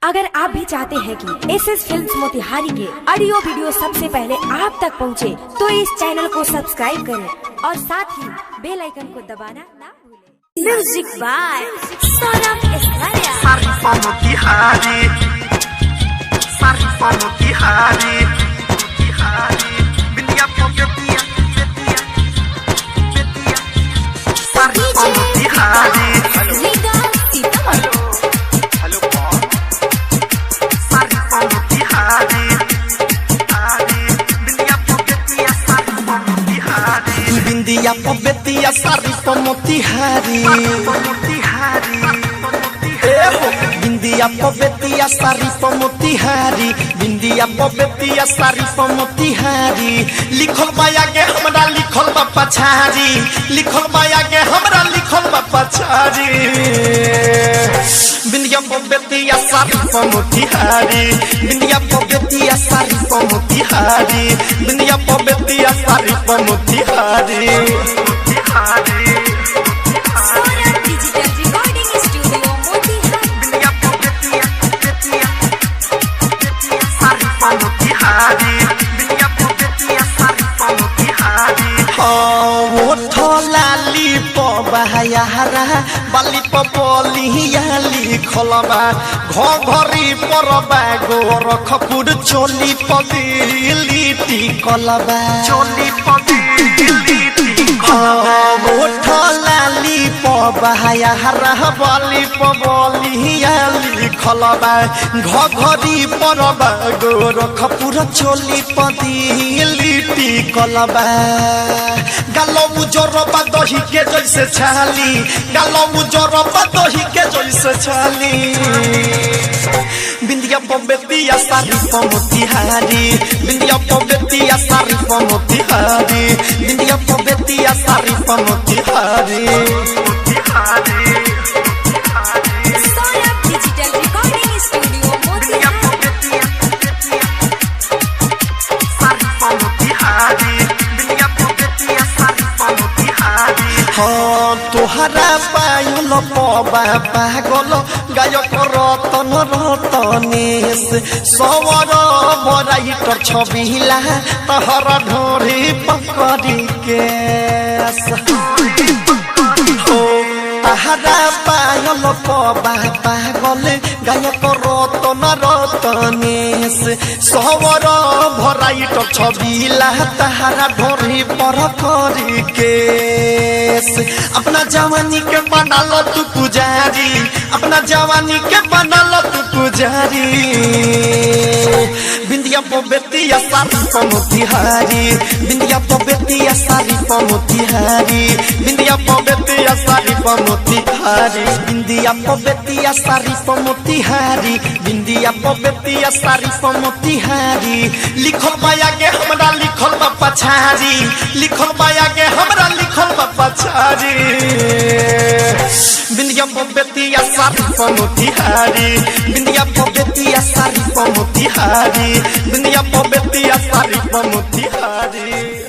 अगर आप भी चाहते हैं कि एसएस फिल्म्स मोतिहारी के ऑडियो वीडियो सबसे पहले आप तक पहुंचे, तो इस चैनल को सब्सक्राइब करें और साथ ही बेल आइकन को दबाना ना भूलें। Music by Saurabh Escaria. बिंदिया पबेतिया सारी मोतिहारी, बिंदिया पबेतिया सारी मोतिहारी, बिंदिया पबेतिया सारी मोतिहारी। लिखल माया के हमरा लिखल बा पछारी, लिखल माया के हमरा लिखल बा पछारी। बिंदिया पबेतिया सारी मोतिहारी, बिंदिया पबेतिया सारी मोतिहारी, बिंदिया पबेतिया सारी मोतिहारी। लाली पबायारा बाली पलिया लिखलबा घरी परबा गोरखपुर चोली पदिली टिकलबा चोली पदिली लाली पबायारा बाली पलिया लिखलबा घरी परबा गोरखपुर चोली पदिली टिकलबा। गालो मुजरबा दही के जैसे छाली, गालो मुजरबा दही के जैसे छाली। बिंदिया पबेतिया सारी मोतिहारी, बिंदिया पबेतिया सारी मोतिहारी, बिंदिया पबेतिया सारी मोतिहारी। तोहरा पायल पबा पागल गायक रतन रतनेश सवर बराइटर छबिला तहरा ढोरी पकड़ी के। तहरा पायल पबा पागल गायक रतन रतनेश सवर बराइटर छबिला तहरा ढोरी पर करी के। अपना जवानी के बना लो तू पुजारी, अपना जवानी के बना लो तू पुजारी। बिंदिया पबेतिया सारी मोतिहारी, बिंदिया पबेतिया सारी मोतिहारी, बिंदिया पबेतिया सारी मोतिहारी, बिंदिया पबेतिया सारी मोतिहारी, बिंदिया पबेतिया सारी मोतिहारी। लिखल माया के हमरा लिखल बा पछारी, लिखल माया के हमरा लिखल बा पछारी। बिंदिया पबेतिया सारी मोतिहारी, बिंदिया पबेतिया सारी मोतिहारी, बिंदिया पबेतिया सारी मोतिहारी।